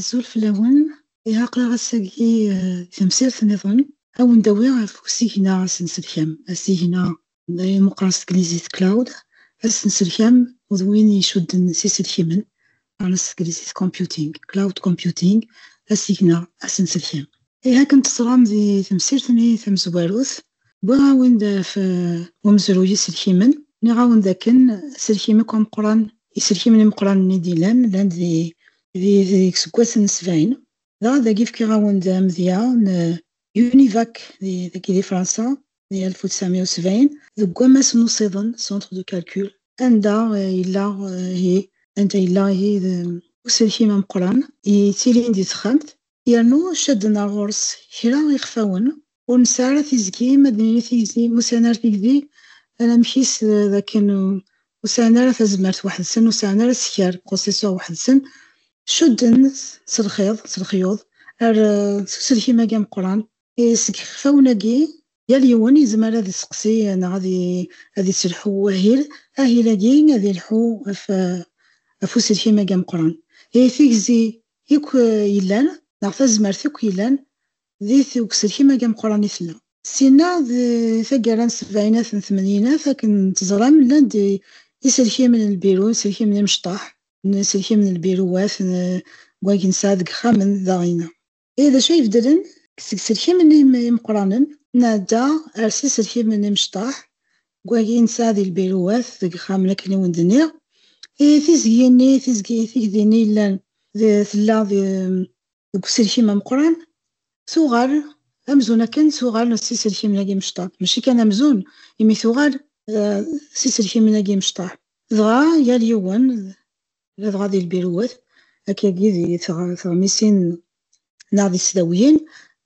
الزول في الأول يعقل غساكي تمثيل النظام أو ندوي فوسي هنا سنسلكام أسي هنا مقراص كليزيت كلاود أسنسلكام وذوين يشد نسيسلكيمن على سكليزيت كومبيوتينغ كلاود كومبيوتينغ أسي هنا أسنسلكام هاك نتصرام ذي تمثيل ثاني ثمزواروث بغاون دا في ومزرو يسلكيمن نغاون ذاكن سلكيمن كوم قران يسلكيمن مقران نديلان لان ذي سكواسن سفاين ذا كيف كيغاون ذا مذيا يونيفاك ذاكي دي فرنسا ديال 1970 ذو كواماس نوصيدن سونتر دو كالكول عندها إلا هي وسلكيمن مقران يتيلين دي تخامت يانو شدنا غرس كرا يخفاون ونسارة تيزكي مدنية تيزي مسانار تيزي أنا مشيس لكن وسانار تزمرت واحد سن وسانار سكار بروسيسور واحد سن شدن سلخيوض سلكي ما قام قران سكفاوناكي يا اليوان يزمر هذه سقسي أنا هذه سلحو وهيل لاقي هذه الحو أفو سلكي ما قام قران تيزي يك يلان نعرف زمرت يك يلان ذي سلكي ما قام قران يثلا سينا ثقران سبعينات ثمانينات لكن تزرام لان دي يسلكي من البيرو سلكي من المشطاح نسلكي من البيروات واكي نساعدك خامن ذاغينا إذا شايف دلن سلكي من مقرانن نادا أرسي سلكي من مشطاح واكي نساعد البيروات ذاك خامن كني وندنيا تيزكيني تيزكيني لان ثلا ذوك سلكي من مقران ثغال أمزون كان ثغال نسي سلكي من أجي مشطاح ماشي كان أمزون يمي ثغال سي سلكي من أجي مشطاح ذغا يا اليوان لا ديال البيروات هكاكي ثغميسين ناضي السداويين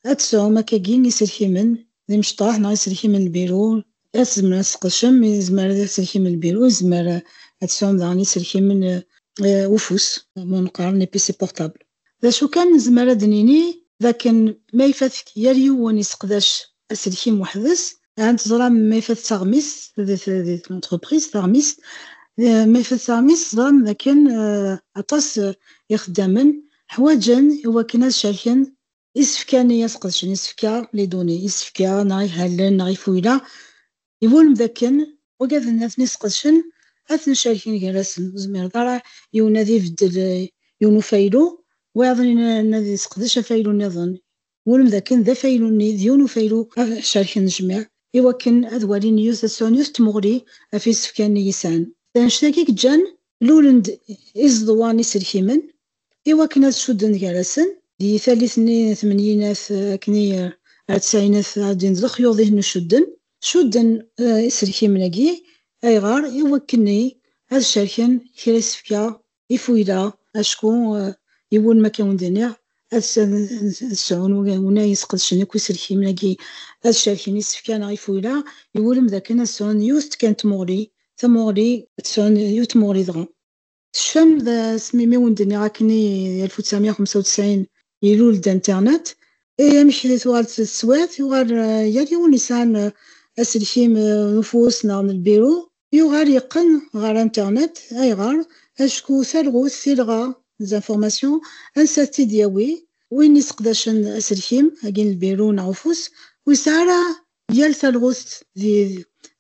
أتسعوم هكاكي يسلكي من ذي مشطاح نا يسلكي من البيرو أتزمر سقشم يزمر يسلكي من البيرو يزمر أتسعوم ذاني يسلكي من وفوس منقارن بيسي بورتابل ذا شو كان زمر دنيني لكن ما يفاتك يا اليوان يسقداش أسلكي محدث عند زرام ما يفات تغميس ذي لونتربريز تغميس ما يفتاميس ظلم لكن أطاس يخدمن حواجن هو كنا شاركن يسفكان يسقطشن يسفكا لي دوني يسفكا ناي هالن ناي فويلا يقول مذاكن وقاذ الناس نسقطشن أثن شاركين جالسن زمير ضرع يونادي بدل يونو فايلو ويظن نادي يسقطش فايلو نظن ولمذاكن ذا فايلو يونو فايلو شاركين جميع يوكن أذوالين يوز السونيوس تمغري في سفكان يسان تنشتاكيك جان لولند إزدواني سلكيمن إوا كنا تشودن جالسن دي ثالثني ثمانينات كني تسعينات عادين ذخيوضيه نشودن شودن سلكيمناكي أيغار إوا كني هاد الشاركن كيرا سفكا يفويلا أشكون يقول ما كان دنيا السعون ونا يسقدشن كو سلكيمناكي هاد الشاركن يسفكا نا يفويلا يقول مذاكنا السعون يوست كانت مغري ثموري تسعون يوت موري ذغا شفم ذا سميمي وندني راكني 1995 يلول الانترنت مشي ثوالت السوات يغار يالي ونسان اسلكيم نفوسنا من البيرو يغار يقن غار انترنت اي غار اشكو ثالغوث ثيلغا زانفورماسيون انساتي دياوي وين يسقداشن اسلكيم هاكين البيرو نعفوس ويسارا يال ثالغوث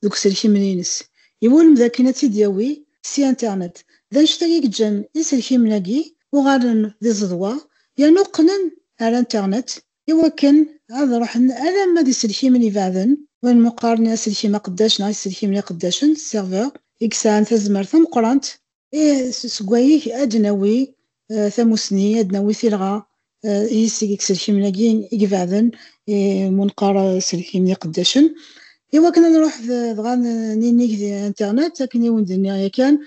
ذوك سلكيم منينس يقول مذاكنتي دياوي سي انترنت ذا نشتاقيك جن يسلكي مناقي وغادن ذي زضوا ينقنن على انترنت يوكن هذا راح انا ما دي سلكي مني بعدن وين مقارنة سلكي ما قداش ناي سلكي مني قداشن السيرفر اكسان تزمر ثم قرانت سقوايك ادناوي ثموسني ادناوي ثلغا يسيك سلكي مناقي يقفعدن منقارة سلكي مني قداشن إوا كنا نروح دغا نينيك دي انترنت كني وندني كان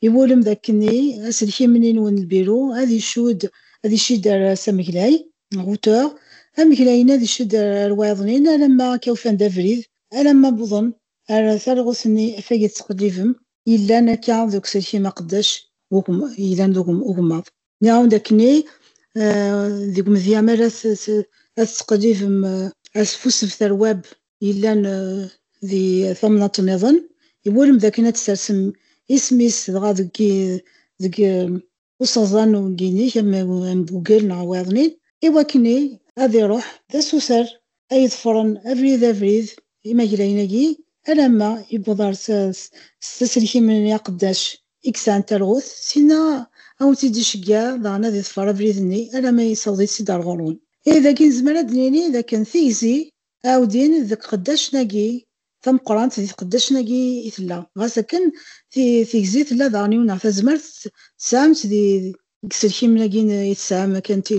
يقول مذاكني اسلكي منين وين البيرو هذه شود هذه شي دار سمكلاي غوتور امكلاينا هذه شي دار الواضنين لما كوفان دافريد لما بظن على ثالغوثني فايت تقليفم إلا أنا كان ذوك سلكي ما قداش وكم إلا ذوكم وكماض نعاود داكني ذيك مذيا مرات تقليفم أسفوس في الويب إلا ذي ثمنة النظام يقول مذاكنة تسرسم اسميس دغا ذك وصازان وكيني كما جوجل نعواضني إوا كني غادي يروح ذا سوسر أي ظفرن أفريد إما جلايناكي ألما يبودار سسلكي من يقداش إكسان تلغوث سينا أو تيدي شكا ضعنا ذي ظفر أفريدني ألما يصوضي سيدار غرون إذا كان زمان دنيني إذا كان ثيزي أودين ذاك قداش ناقي ثم قرانت في قداش ناقي إثلا غاسا كان في زيت لا ضعني ونعرف زمرت سامت دي كسلكي مناقي يتسام كانت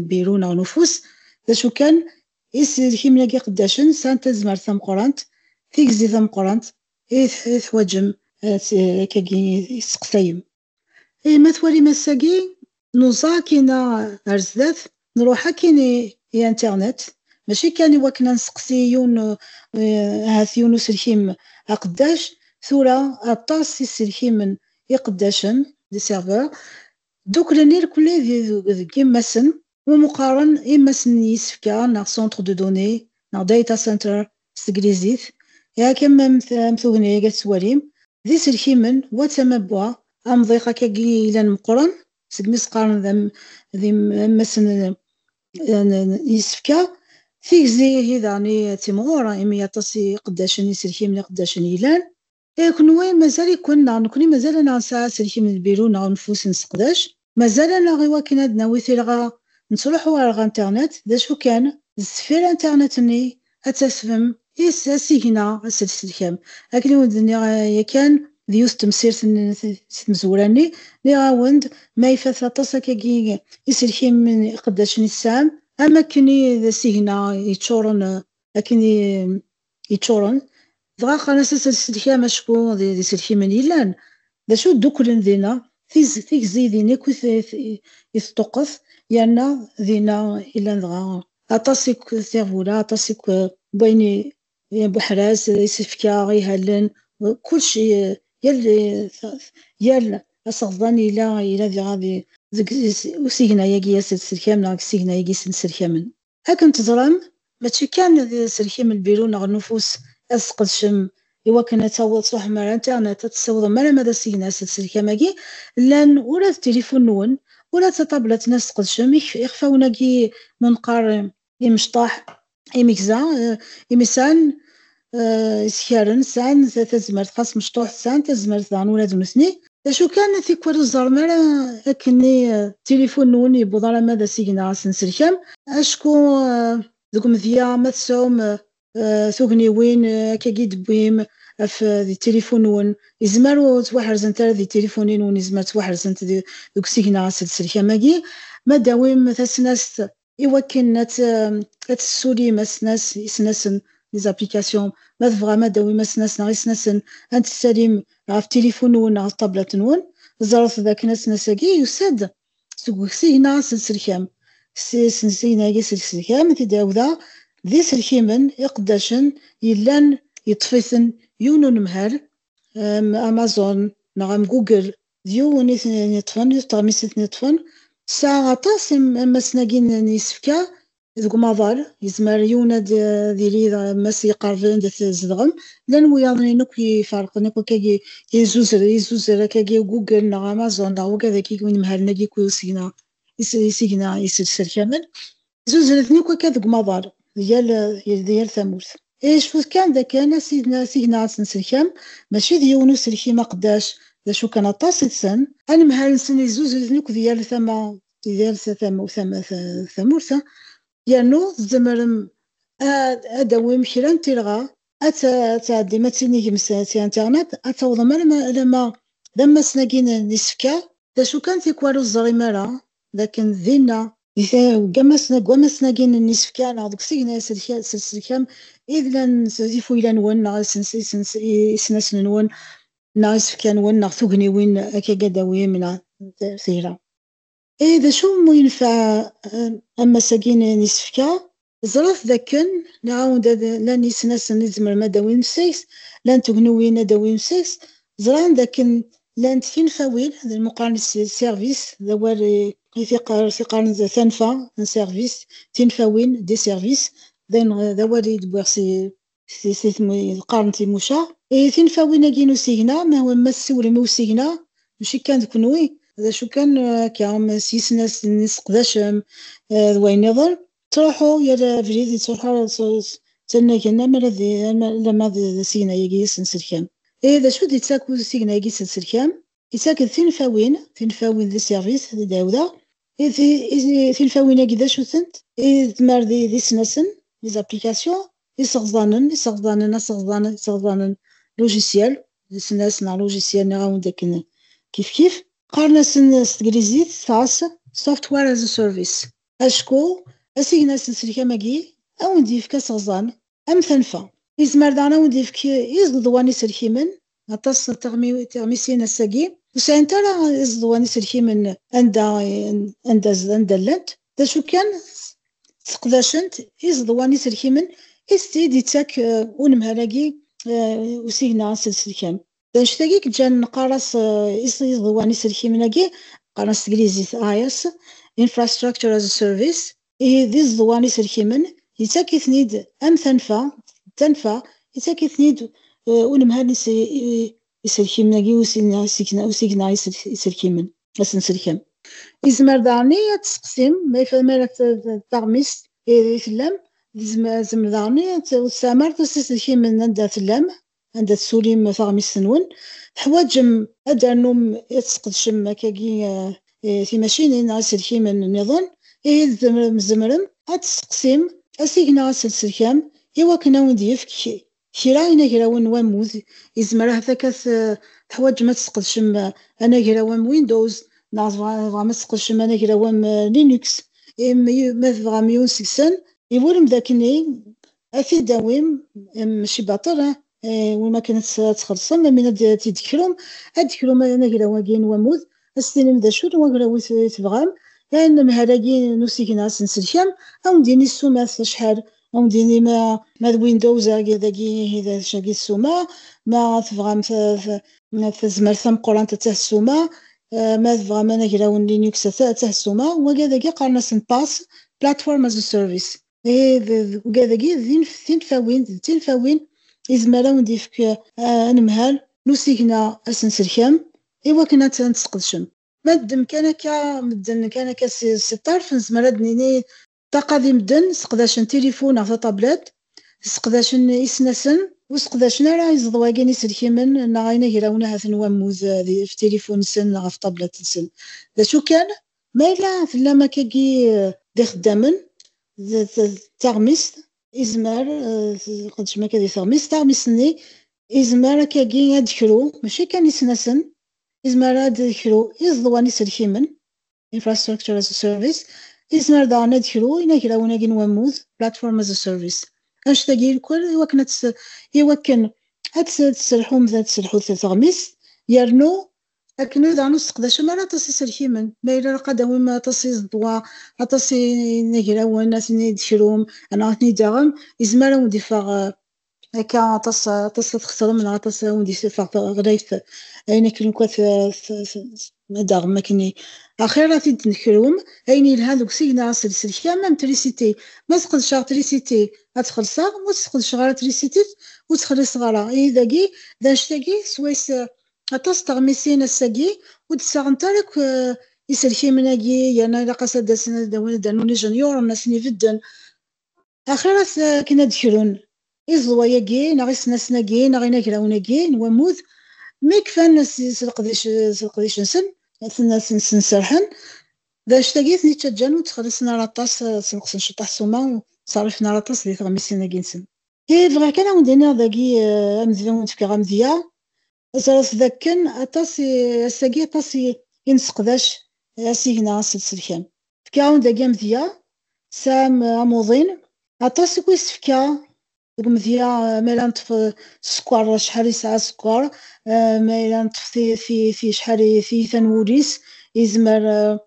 بيرونا ونفوس ذا شو كان يسلكي مناقي قداشن سانت زمرت ثم قرانت في زيت ثم قرانت وجم كاكي يسقسايم ما ثوالي مساقي نوزا كينا أرزدات نروح كيني يا انترنت ماشي كان وكنا نسقسي هاث يونس الحيم أقداش ثورة أطاس السلحيم من يقداشن دي سيرفور دوك لنير كل كيما سن ومقارن إما سن يسفكا نا سونتر دو دوني نا داتا سنتر سكريزيت يا كما مثوغني قد سواليم ذي سلحيمن وتمبوا أم ضيقة كاكي إلى مقرن سكميس قارن ذي مسن يسفكا فيك زي هذاني تيمغورا إمي يطسي قداشن يسلحيم لي قداشن يلان كنوي مازال نكوني مازال أنا ساعة سلحيم من البيرو نا نفوس نسقداش مازال أنا غيوا كي نادنا ثيرغا نصلحو على الانترنت ذا شو كان السفير انترنت ني أتسفم سيهنا السلحيم لكن ودني يا كان ديوس تمسير مزوراني لي غاوند ما يفاث طاسا كي يسلحيم من قداشن السام أما كني ذا سيهنا يتشورن لكن يتشورن دغا خلاص السلحية مشكو دي سلحي من يلان ذا شو دوكلن ذينا فيك زيديني كوث يستقف يانا ذينا إلا دغا أطاسيك ثيغولا أطاسيك بيني بحراس يسفكا غيهلن كلشي يال أصغضان إلا ذي غادي وسيهنا يجي سلحية من سيهنا يجي سلحية من هاكن تزرم ماشي كان ذي سلحية من البيرو نغ النفوس أسقط شم إوا كانت تصوت صح مع الانترنت تصوت ما ماذا سينا سلسلة ماكي لان ولا التليفون نون ولا تطابلت ناس قد شم يخفاونا كي منقار يمشطاح يمكزا يمسان سكارن سان تزمرت خاص مشطوح سان تزمرت عن ولاد مسني شو كان في كور الزرمرة أكني تليفون نون يبوض على ماذا سينا سلسلة أشكو ذوك مذيا مثسوم ثوغني وين كاكيد بويم في التليفون ون يزمروا توحرز انت ذي تليفونين ون يزمر توحرز انت دوك سيغنا سلسلة ماكي ما داويم تسناس يوكن تسولي مسناس يسناسن ليزابليكاسيون ما تفغى ما داوي مسناس نا يسناسن انت سليم في التليفون ون على الطابلة ون زرت ذاك ناس نساكي يسد سوق سيغنا سلسلة سيغنا سلسلة ما تداوذا ذي سلحيمن يقداشن يلان يطفيثن يونون مهال أمازون نغم جوجل ديو نطفن يطغميسيت نطفن ساعة طاس مسناقين يسفكا ذوك مضار يزمر يونا دي لي مس يقربن دي زدغم لان وياضني نكوي فرق نكو كي يزوزر كي جوجل نغ أمازون نغ كذا كي وين مهال نجي كوي سينا يسلسل كامل زوزرتني كو كذا مضار ديال ثموث ايش كان ذا كان سيدنا سنسلكام ماشي ديونو سلكي ما قداش ذا شو كان طاسد سن انا مهال سن زوز نيك ديال ثموث يانو زمرم اداوي مشيران تلغى تعدي ما تسني مساتي انترنت اتوضى لما سناقين نسفكا ذا شو كان في كوارو الزريمارا لكن ذينا قمسنا جين النسف كان عضك سينا سلسلكام إذا نسيفو إلى نون ناس سنس نون ناس كان ون نغثوغني وين أكيداوي من ثيرا إذا شو مو ينفع أما ساقين نسفكا زرف ذاكن نعاود لاني سنس نزمر ما داوي مسيس لان تغنوين داوي مسيس زران ذاكن لان فين فاويل هذا المقارنة السيرفيس ذوالي في قارن ثنفا ان سيرفيس تنفاوين دي سيرفيس ذا وليد بوغسي سي قارن تيموشا اي تنفاوين كينو سيغنا ما هو مسول مو سيغنا ماشي كان كنوي هذا شو كان كيعم سيسناس نسقداشم وين يظل تروحوا يا فريدي تروحوا تنا كنا مرضي لما سينا يجي سنسركام ذا شو دي تاكو سينا يجي سنسركام يساكن ثين فاوين ذي سيرفيس ذي داودا ثين فاوين يجي ذا شو ثنت تمار ذي سنسن ذي زابليكاسيون يسغضانن لوجيسيال سناس نا لوجيسيال نغاون داك كيف قارنا ستجريزيت تاس سوفتوير از سيرفيس اشكو اسيغنا سنسريكا ماكي او نديف كاسغزان ام ثنفا يزمر دانا ونديف كي يزغضواني سركيمن اطاس تغميسين الساقي وسانتا راه يزغضواني سركيمن عند لنت دا شو كان تقداشنت يزغضواني سركيمن استيدي تاك ونمهراكي وسيغنا سلسلكام داشتاكي كجان نقارس يزغضواني سركيمناكي قارس تجريزيت ايس infrastructure as a service ذي الضواني سركيمن يتاكي ثنيد ام تنفع يتاكي ثنيد ونمهاني يسركيمناكي وسيغنا يسركيمن اسن سركام يزمر داني تسقسم ما يفهم تغميس يفلم زمر داني تسامر تسركيمن عند فلم عند السوليم تغميس سنون حواجم ادانم يتسقدشم كاكي في ماشين ناسركي من النظام زمرم أتسقسم أسيغنا سلسلكام إوا كنا ونديف كيراينا كراون واموز إزمرا هذاكاث تحواج ما تسقدشم أنا كراوام ويندوز نعرف ما تسقدشم أنا كراوام لينكس ما فغام يونسكسن يورم ذاكني أثي داويم ماشي باطل وما كانت تخلصم من تذكرهم أنا كراوام واموز السينما ذا شو وقراو تبغام لأن مهراجي نسيكنا سنسلكام أو ديني السوما شحال أو ديني ما ويندوز ذاكي هذا شاكي السوما ما تبغام في زمر ثم قران تاع السوما ما تبغام أنا كراو لينكس تاع السوما وكذا قارنا سنباس بلاتفورم از سيرفيس وكذا ذين فاوين إزمالا ونديفك نمهال نسيكنا سنسلكام إوا كنا تنسقدشم مدن كان ستار فنزمرد نيني تقاضي مدن سقداشن تليفون أو طابلات سقداشن إسناسن وسقداشن راه يزضواكين يسلكيمن نغاينا هراونا هاثن واموز في تليفون سن أو في طابلات سن ذا شو كان ما إلا فلما كاكي دي خدامن تغميس إزمار قدش ما كادي تغميسني إزمار كاكي يدخلو ماشي كان يسناسن إزمار دخلو يزضواني سلكيمن infrastructure as a service إزمار دانا دخلو إنا كراونا كين واموز platform as a service أش تاقي الكل يوكن تسلحوم ذات تسلحو تغميس يرنو أكنو دانو سقداش ما لا تصي سلكيمن ما إلا قداوي ما تصي زدوا أتصي نكراو الناس ندخلوهم أنا غتني داغم إزمار ودفاغ هكا تخسر من عطس وندي فاق غريف أين كن كوث مدار مكني أخيرا في نكروم أين الهذوك سينا سلسلة ما تريسيتي ما تقدر شغل تريسيتي أدخل صار وتدخل شغل تريسيتي وتدخل صغارة إذا جي داش تجي سويس أتصطغمسين السجي وتساغن تارك يسلكي من أجي يعني لقصة دسنا دانوني جنيور الناس نفدن أخيرا كنا دخلون إزوا يجي نغيس ناسنا جي نغينا كراونا جي نوموذ ميك فان سلقديش نسن سنسرحن داش تاقيت نيتشجان وتخلصنا راطاس سنقصن شطح سوما وصارفنا راطاس اللي تغمسينا جنسن بغا كان عندنا ذاكي أمزيان ونتفكي غامزيا أزرس ذاكن أطاسي الساقي أطاسي ينسقداش أسيهنا سلسلكام فكا عندها مزيا سام أموضين أطاسي كويس فكا مزيا مالا نطف السكر شحال يسعى السكر مالا نطف في شحال في ثنوريس يزمر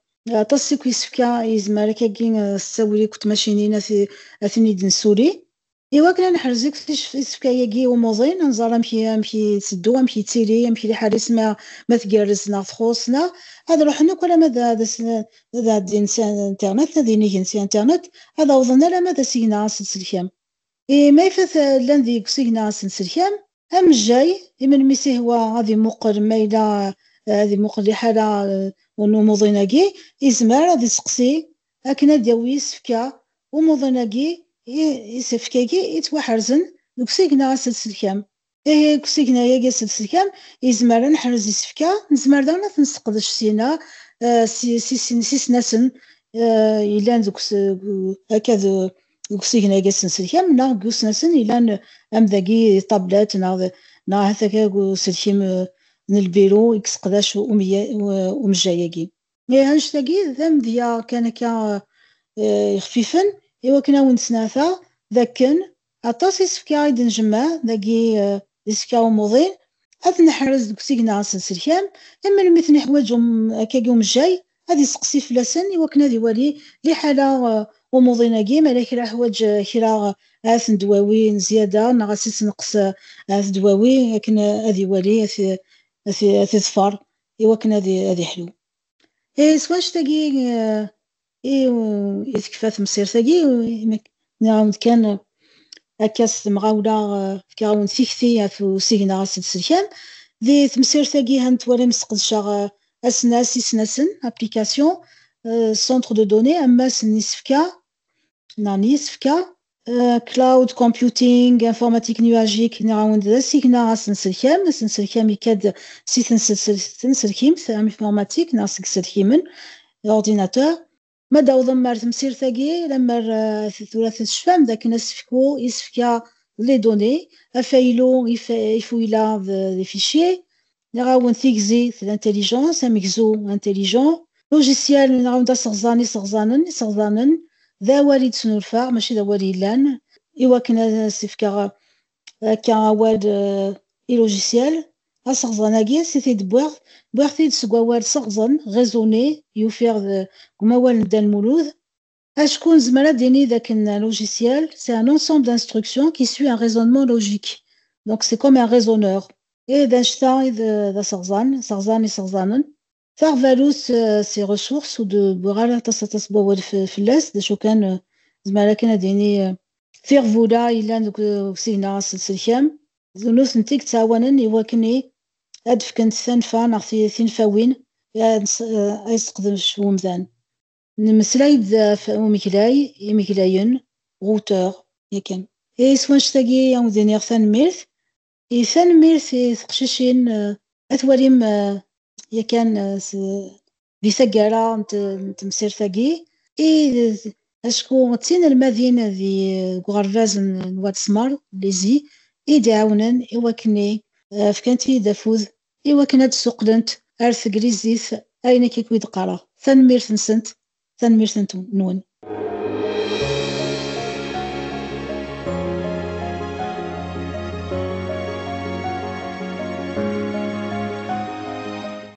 تصيك يسفكا يزمر كاكين ساولي كنت ماشينينا في اثني دنسوري ايوا كنا نحرزك في يسفكا ياكي وموزين نزار مشي تسدو مشي تسيري مشي لحارس ما تجرسنا تخوصنا هذا روحنا كل ماذا هذا الانسان انترنت هذه نيجي انترنت هذا وظننا لا ماذا سينا سلسلكام ما يفث لان ذيك سينا سلسلكام أم جاي من ميسي هو هذه مقر ميلا هذه مقر لحالة ونموضيناكي يزمر هذا يسقسي أكنا داوي يسفكا وموضيناكي يسفكاكي يتوحرزن دوك سيكنا سلسلكام كسيكنا يا سلسلكام يزمر نحرز يسفكا نزمر دانا تنسقدش سينا سي سناسن إلان دوك هكذا دوك سيكنا يا سلسلكام نا كوسناسن إلان أمداكي طابلات نا هذاك سلكيم البيرو يكسقداش ومجاياكي هانشتاكي ذم ديا كان خفيفا كنا ونسناثا ذاكن عطاس يسفكا يد نجمع ذاكي يسفكا وموضين هذا نحرز دوك سيكنا سلسلكام اما المثل نحواجهم كاكي ومجاي هذه سقسي فلاسن كنا ذي والي لي حالة وموضيناكي مالك راه حواج كرا عاث دواوين زيادة نغاسيس نقص عاث دواوي لكن هذه والي في ظفار كنا هذه حلو سواش تاقي يتكفى مسير تاقي نعاود كان هكاس مغاولة كاون فيكتي في سيغنا سلسلكام ذي تمسير تاقي هانتوالي مسقدشا اسناس سناسن ابليكاسيون سونتر دو دوني اما سنسفكا نسفكا كلاود كومبيوتينغ انفورماتيك نيواجيك نعاون ذا سيغنا سنسلكام يكاد سي تنسلكيم انفورماتيك ناسك سلكيمن اورديناتور ما داوض مار تمسير ثاقي لما ثلاثة شفام ذاك نسفكو يسفكا لي دوني افايلو يفويلا لي فيشي نعاون ثيكزي الانتيليجونس اميكزو انتيليجون لوجيسيال نعاون دا صغزانن ذا والد سنورفا ماشي ذا والد لان كنا سفكا كاواد اي لوجيسيال أصغزاناكي سيتي بوغتي تسقوال صغزن غيزوني يوفير كموال ندى المولود أشكون زمرا ديني ذاك لوجيسيال سي ان ensemble d'instructions qui suit un raisonnement logique donc c'est comme un raisonneur et d'Einstein ذا صغزانن فارفالوس سي ressources ود بوغالا تصبوال في اللاس دا شو كان زمرا كان ديني فيغفولا إلا دوك سينا سلسلكام زنوس نتيك تعاونن يواكني أدف كنت ثنفا نغثي ثنفاوين يسقدم شومذان نمسلاي بذاف ومكلاين غوتور يكن سوانش تاقي يوم ذينيغ ثان ميرث ثقششين أثواليم يكن دي ثقارة نتمسير ثاقي أشكو تين المدينة ذي غرفاز نواد سمار ليزي دعاونن إواكني فكانتي دافوذ كنا تسوقلنت أرث قريزيث أين كيكويد قارا ثان ميرث نسنت نون